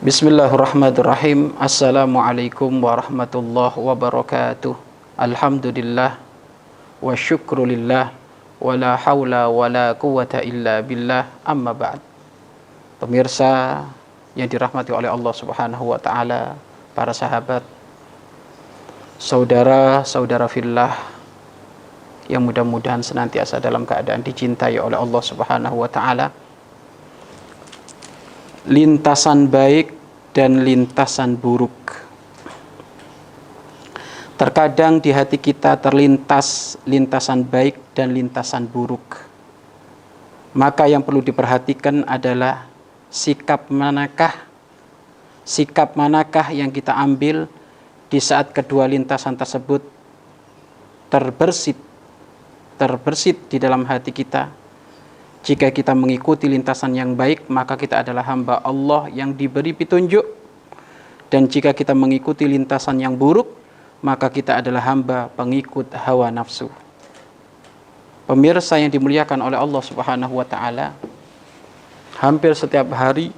Bismillahirrahmanirrahim. Assalamualaikum warahmatullahi wabarakatuh. Alhamdulillah wa syukrulillah wa la hawla wa la quwata illa billah, amma ba'd. Pemirsa yang dirahmati oleh Allah Subhanahu wa taala, para sahabat, saudara-saudara fillah yang mudah-mudahan senantiasa dalam keadaan dicintai oleh Allah Subhanahu wa taala. Lintasan baik dan lintasan buruk. Terkadang di hati kita terlintas lintasan baik dan lintasan buruk. Maka yang perlu diperhatikan adalah sikap manakah yang kita ambil di saat kedua lintasan tersebut terbersit di dalam hati kita. Jika kita mengikuti lintasan yang baik, maka kita adalah hamba Allah yang diberi petunjuk. Dan jika kita mengikuti lintasan yang buruk, maka kita adalah hamba pengikut hawa nafsu. Pemirsa yang dimuliakan oleh Allah Subhanahu wa taala, hampir setiap hari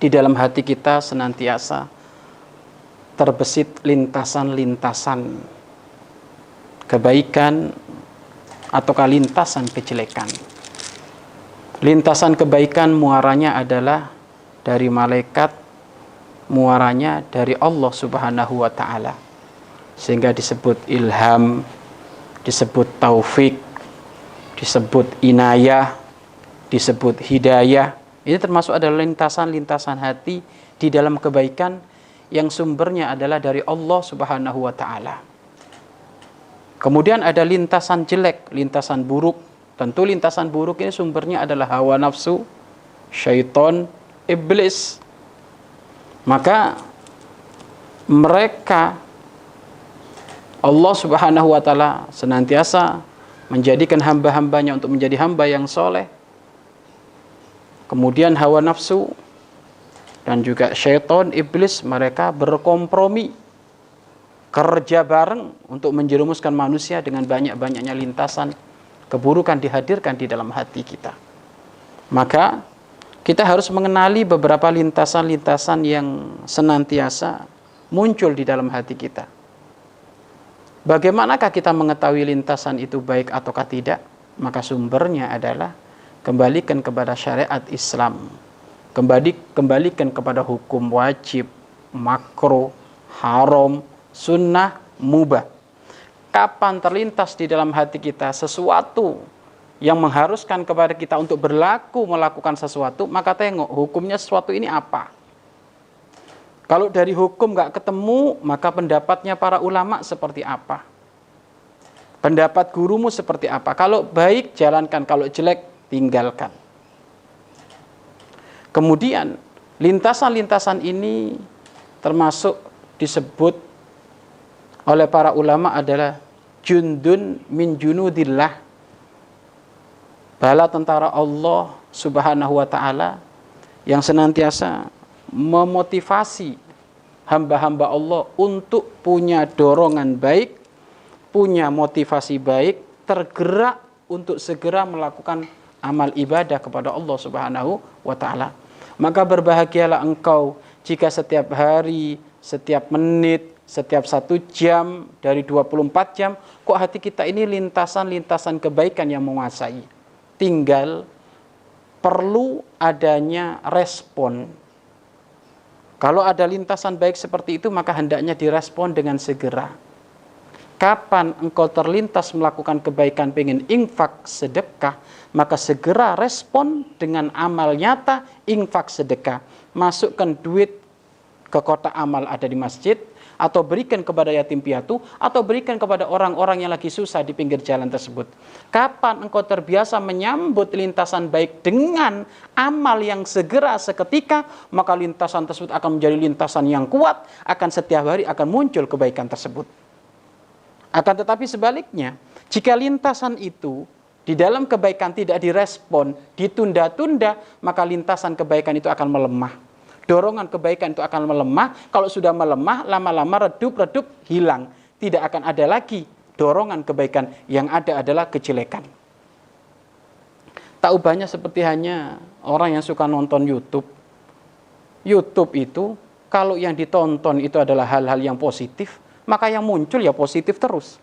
di dalam hati kita senantiasa terbesit lintasan-lintasan kebaikan ataukah lintasan kejelekan. Lintasan kebaikan muaranya adalah dari malaikat, muaranya dari Allah Subhanahu wa taala. Sehingga disebut ilham, disebut taufik, disebut inayah, disebut hidayah. Ini termasuk adalah lintasan-lintasan hati di dalam kebaikan yang sumbernya adalah dari Allah Subhanahu wa taala. Kemudian ada lintasan jelek, lintasan buruk. Tentu lintasan buruk ini sumbernya adalah hawa nafsu, syaitan, iblis. Maka mereka, Allah Subhanahu wa ta'ala senantiasa menjadikan hamba-hambanya untuk menjadi hamba yang soleh. Kemudian hawa nafsu dan juga syaitan, iblis, mereka berkompromi, kerja bareng untuk menjerumuskan manusia dengan banyak-banyaknya lintasan keburukan dihadirkan di dalam hati kita. Maka kita harus mengenali beberapa lintasan-lintasan yang senantiasa muncul di dalam hati kita. Bagaimanakah kita mengetahui lintasan itu baik ataukah tidak? Maka sumbernya adalah kembalikan kepada syariat Islam. Kembalikan kepada hukum wajib, makruh, haram, sunnah, mubah. Kapan terlintas di dalam hati kita sesuatu yang mengharuskan kepada kita untuk melakukan sesuatu, maka tengok hukumnya sesuatu ini apa. Kalau dari hukum nggak ketemu, maka pendapatnya para ulama seperti apa. Pendapat gurumu seperti apa. Kalau baik, jalankan. Kalau jelek, tinggalkan. Kemudian, lintasan-lintasan ini termasuk disebut oleh para ulama adalah jundun min junudillah, bala tentara Allah Subhanahu wa ta'ala yang senantiasa memotivasi hamba-hamba Allah untuk punya dorongan baik, punya motivasi baik, tergerak untuk segera melakukan amal ibadah kepada Allah Subhanahu wa ta'ala. Maka berbahagialah engkau jika setiap hari, setiap menit, setiap 1 jam dari 24 jam, kok hati kita ini lintasan-lintasan kebaikan yang menguasai. Tinggal perlu adanya respon. Kalau ada lintasan baik seperti itu, maka hendaknya direspon dengan segera. Kapan engkau terlintas melakukan kebaikan, pengen infak sedekah, maka segera respon dengan amal nyata, infak sedekah. Masukkan duit ke kotak amal ada di masjid, atau berikan kepada yatim piatu, atau berikan kepada orang-orang yang lagi susah di pinggir jalan tersebut. Kapan engkau terbiasa menyambut lintasan baik dengan amal yang segera seketika, maka lintasan tersebut akan menjadi lintasan yang kuat, akan setiap hari akan muncul kebaikan tersebut. Akan tetapi sebaliknya, jika lintasan itu di dalam kebaikan tidak direspon, ditunda-tunda, maka lintasan kebaikan itu akan melemah. Dorongan kebaikan itu akan melemah. Kalau sudah melemah, lama-lama redup, hilang. Tidak akan ada lagi dorongan kebaikan. Yang ada adalah kejelekan. Tak ubahnya seperti hanya orang yang suka nonton YouTube. YouTube itu kalau yang ditonton itu adalah hal-hal yang positif, maka yang muncul ya positif terus.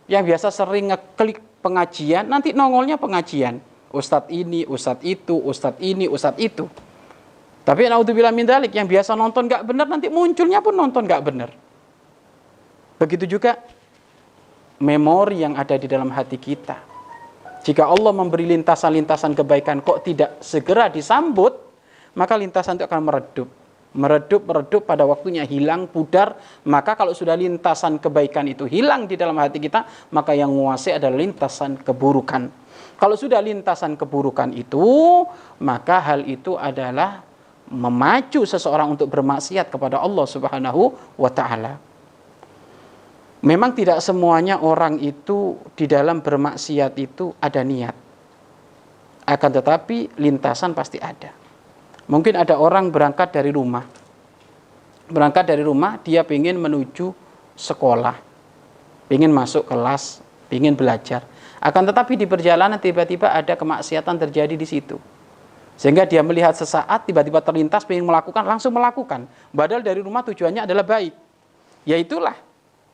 Yang biasa sering ngeklik pengajian, nanti nongolnya pengajian. Ustadz ini, ustadz itu, ustadz ini, ustadz itu. Tapi naudzubillah min dzalik, yang biasa nonton gak benar, nanti munculnya pun nonton gak benar. Begitu juga memori yang ada di dalam hati kita. Jika Allah memberi lintasan-lintasan kebaikan kok tidak segera disambut, maka lintasan itu akan meredup. Meredup pada waktunya hilang, pudar. Maka kalau sudah lintasan kebaikan itu hilang di dalam hati kita, maka yang menguasai adalah lintasan keburukan. Kalau sudah lintasan keburukan itu, maka hal itu adalah memacu seseorang untuk bermaksiat kepada Allah Subhanahu wa ta'ala. Memang tidak semuanya orang itu di dalam bermaksiat itu ada niat. Akan tetapi lintasan pasti ada. Mungkin ada orang berangkat dari rumah. Berangkat dari rumah, dia ingin menuju sekolah. Ingin masuk kelas, ingin belajar. Akan tetapi di perjalanan tiba-tiba ada kemaksiatan terjadi di situ. Sehingga dia melihat sesaat, tiba-tiba terlintas, ingin melakukan, langsung melakukan. Padahal dari rumah tujuannya adalah baik. Ya itulah.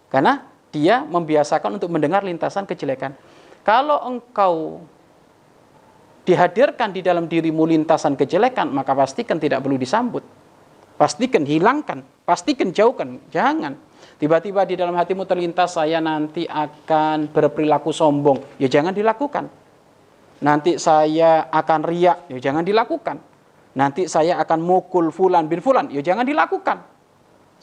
Karena dia membiasakan untuk mendengar lintasan kejelekan. Kalau engkau dihadirkan di dalam dirimu lintasan kejelekan, maka pastikan tidak perlu disambut. Pastikan hilangkan, pastikan jauhkan. Jangan. Tiba-tiba di dalam hatimu terlintas, saya nanti akan berperilaku sombong. Ya jangan dilakukan. Nanti saya akan riak. Ya jangan dilakukan. Nanti saya akan mukul fulan bin fulan. Ya jangan dilakukan.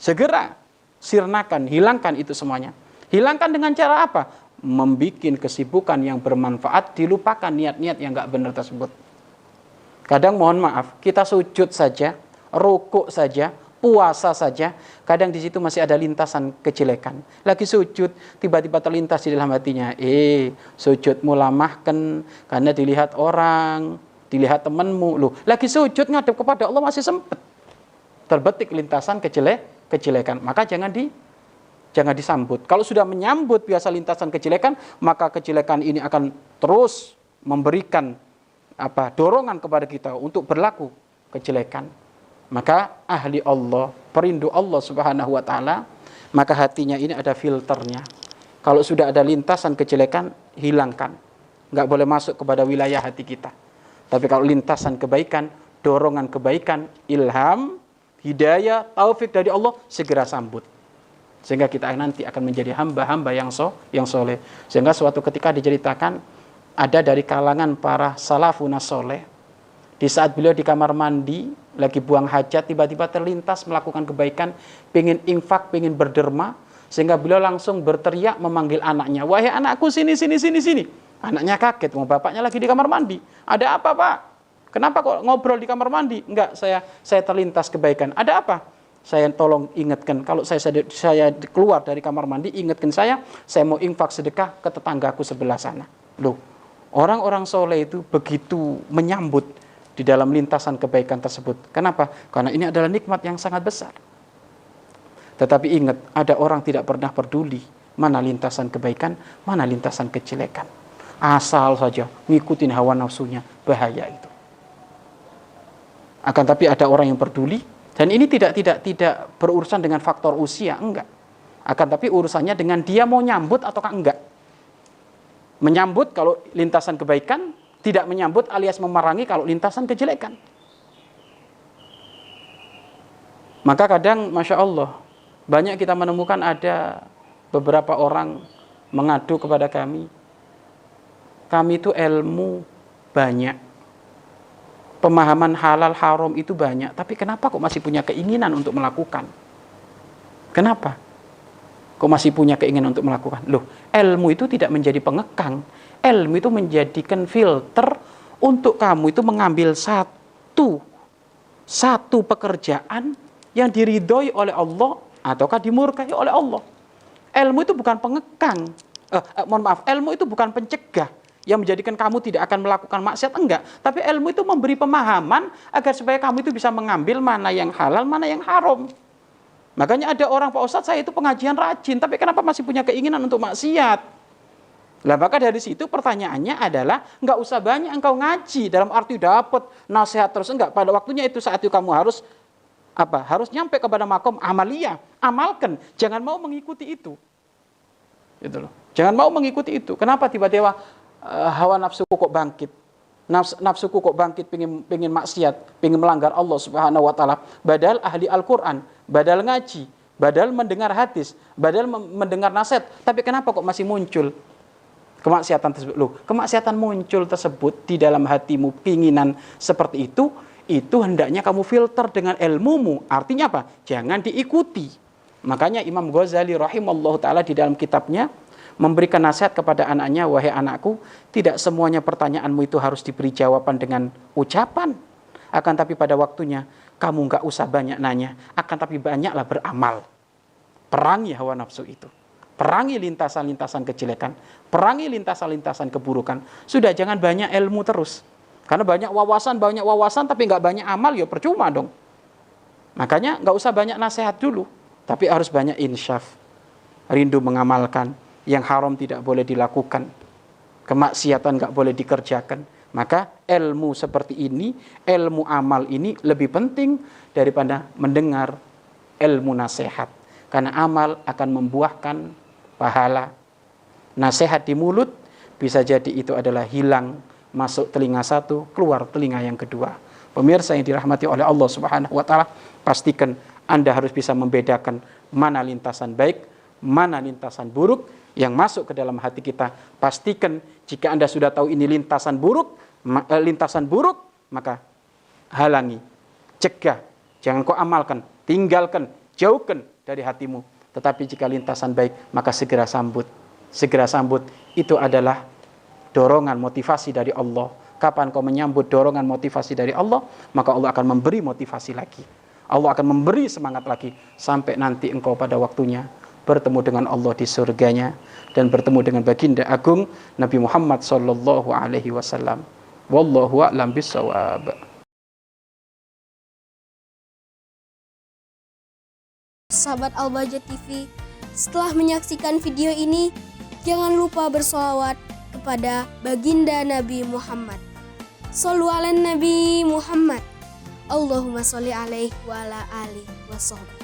Segera sirnakan, hilangkan itu semuanya. Hilangkan dengan cara apa? Membikin kesibukan yang bermanfaat, dilupakan niat-niat yang gak benar tersebut. Kadang mohon maaf, kita sujud saja, rukuk saja, puasa saja, kadang di situ masih ada lintasan kejelekan. Lagi sujud, tiba-tiba terlintas di dalam hatinya, sujudmu lamahkan karena dilihat orang, dilihat temanmu. Loh, lagi sujud ngadep kepada Allah masih sempat terbetik lintasan kejelekan. Maka jangan disambut. Kalau sudah menyambut biasa lintasan kejelekan, maka kejelekan ini akan terus memberikan dorongan kepada kita untuk berlaku kejelekan. Maka ahli Allah, perindu Allah Subhanahu wa ta'ala, maka hatinya ini ada filternya. Kalau sudah ada lintasan kejelekan, hilangkan. Nggak boleh masuk kepada wilayah hati kita. Tapi kalau lintasan kebaikan, dorongan kebaikan, ilham, hidayah, taufik dari Allah, segera sambut. Sehingga kita nanti akan menjadi hamba-hamba yang soleh. Sehingga suatu ketika diceritakan, ada dari kalangan para salafun soleh, di saat beliau di kamar mandi, lagi buang hajat, tiba-tiba terlintas melakukan kebaikan, pengen infak, pengen berderma, sehingga beliau langsung berteriak memanggil anaknya, wahai anakku, sini. Anaknya kaget, bapaknya lagi di kamar mandi. Ada apa, Pak? Kenapa kok ngobrol di kamar mandi? Enggak, saya terlintas kebaikan. Ada apa? Saya tolong ingatkan, kalau saya keluar dari kamar mandi, ingatkan saya mau infak sedekah ke tetanggaku sebelah sana. Loh, orang-orang soleh itu begitu menyambut di dalam lintasan kebaikan tersebut. Kenapa? Karena ini adalah nikmat yang sangat besar. Tetapi ingat, ada orang tidak pernah peduli mana lintasan kebaikan, mana lintasan kejelekan. Asal saja ngikutin hawa nafsunya, bahaya itu. Akan tapi ada orang yang peduli, dan ini tidak berurusan dengan faktor usia, enggak. Akan tapi urusannya dengan dia mau nyambut ataukah enggak. Menyambut kalau lintasan kebaikan, tidak menyambut alias memerangi kalau lintasan kejelekan. Maka kadang, Masya Allah, banyak kita menemukan ada beberapa orang mengadu kepada kami itu ilmu banyak, pemahaman halal haram itu banyak, tapi kenapa kok masih punya keinginan untuk melakukan? Kenapa? Kok masih punya keinginan untuk melakukan? Loh, ilmu itu tidak menjadi pengekang. Ilmu itu menjadikan filter untuk kamu itu mengambil satu pekerjaan yang diridhoi oleh Allah ataukah dimurkai oleh Allah. Ilmu itu bukan pengekang. Ilmu itu bukan pencegah yang menjadikan kamu tidak akan melakukan maksiat, enggak. Tapi ilmu itu memberi pemahaman agar supaya kamu itu bisa mengambil mana yang halal, mana yang haram. Makanya ada orang, Pak Ustadz, saya itu pengajian rajin, tapi kenapa masih punya keinginan untuk maksiat? Lah, maka dari situ pertanyaannya adalah, enggak usah banyak engkau ngaji, dalam arti dapat nasihat terus, enggak. Pada waktunya itu, saat itu kamu harus Apa? Harus nyampe kepada makom amaliyah. Amalkan, jangan mau mengikuti itu. Gitu loh. Jangan mau mengikuti itu. Kenapa tiba-tiba hawa nafsuku kok bangkit? Nafsuku kok bangkit pengen maksiat, pengen melanggar Allah Subhanahu wa taala. Badal ahli Al-Qur'an, badal ngaji, badal mendengar hadis, badal mendengar nasihat. Tapi kenapa kok masih muncul kemaksiatan tersebut? Loh, kemaksiatan muncul tersebut di dalam hatimu, keinginan seperti itu hendaknya kamu filter dengan ilmumu. Artinya apa? Jangan diikuti. Makanya Imam Ghazali rahimallahu taala di dalam kitabnya memberikan nasihat kepada anaknya, wahai anakku, tidak semuanya pertanyaanmu itu harus diberi jawaban dengan ucapan. Akan tapi pada waktunya, kamu nggak usah banyak nanya, akan tapi banyaklah beramal. Perangi hawa nafsu itu. Perangi lintasan-lintasan kejelekan. Perangi lintasan-lintasan keburukan. Sudah, jangan banyak ilmu terus. Karena banyak wawasan, tapi nggak banyak amal, ya percuma dong. Makanya nggak usah banyak nasihat dulu, tapi harus banyak insyaf. Rindu mengamalkan. Yang haram tidak boleh dilakukan, kemaksiatan nggak boleh dikerjakan. Maka ilmu seperti ini, ilmu amal ini lebih penting daripada mendengar ilmu nasihat. Karena amal akan membuahkan pahala. Nasihat di mulut bisa jadi itu adalah hilang, masuk telinga satu, keluar telinga yang kedua. Pemirsa yang dirahmati oleh Allah Subhanahu wa taala, pastikan Anda harus bisa membedakan mana lintasan baik, mana lintasan buruk yang masuk ke dalam hati kita. Pastikan jika Anda sudah tahu ini lintasan buruk, maka halangi, cegah, jangan kau amalkan, tinggalkan, jauhkan dari hatimu. Tetapi jika lintasan baik, maka segera sambut. Segera sambut, itu adalah dorongan motivasi dari Allah. Kapan kau menyambut dorongan motivasi dari Allah, maka Allah akan memberi motivasi lagi. Allah akan memberi semangat lagi sampai nanti engkau pada waktunya bertemu dengan Allah di surganya dan bertemu dengan baginda agung Nabi Muhammad sallallahu alaihi wasallam. Wallahu a'lam bissawab. Sahabat Al-Bahjah TV, setelah menyaksikan video ini, jangan lupa bersolawat kepada baginda Nabi Muhammad. Shollu ala Nabi Muhammad. Allahumma sholli alaihi wa ala alihi wa sahbihi.